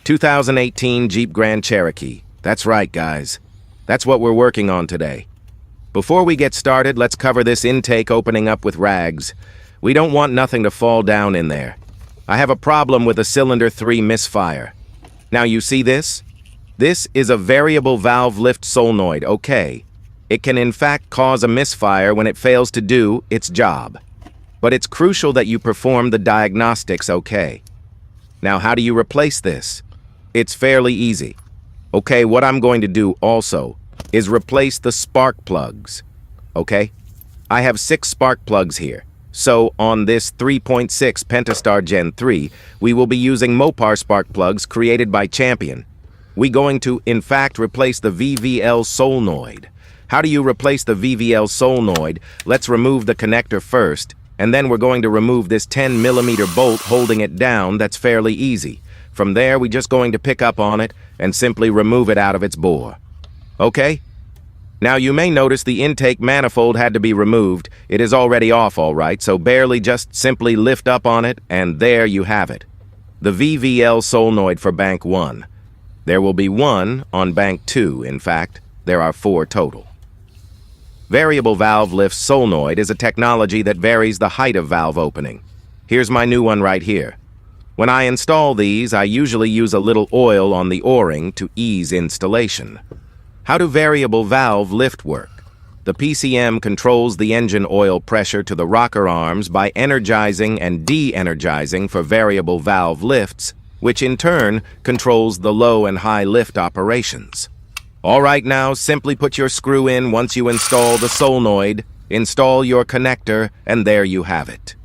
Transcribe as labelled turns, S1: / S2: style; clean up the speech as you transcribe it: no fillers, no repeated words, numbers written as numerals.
S1: 2018 Jeep Grand Cherokee. That's right, guys. That's what we're working on today. Before we get started, let's cover this intake opening up with rags. We don't want nothing to fall down in there. I have a problem with a cylinder 3 misfire. Now you see this? This is a variable valve lift solenoid, okay. It can in fact cause a misfire when it fails to do its job. But it's crucial that you perform the diagnostics okay. Now how do you replace this? It's fairly easy. Okay, what I'm going to do also is replace the spark plugs. Okay? I have 6 spark plugs here. So on this 3.6 Pentastar Gen 3, we will be using Mopar spark plugs created by Champion. We're going to, in fact, replace the VVL solenoid. How do you replace the VVL solenoid? Let's remove the connector first, and then we're going to remove this 10mm bolt holding it down. That's fairly easy. From there, we're just going to pick up on it and simply remove it out of its bore. Okay? Now you may notice the intake manifold had to be removed. It is already off, all right, so barely just simply lift up on it, and there you have it. The VVL solenoid for bank 1. There will be 1 on bank 2, in fact. There are 4 total. Variable valve lift solenoid is a technology that varies the height of valve opening. Here's my new one right here. When I install these, I usually use a little oil on the O-ring to ease installation. How do variable valve lift work? The PCM controls the engine oil pressure to the rocker arms by energizing and de-energizing for variable valve lifts, which in turn controls the low and high lift operations. All right, now simply put your screw in once you install the solenoid, install your connector, and there you have it.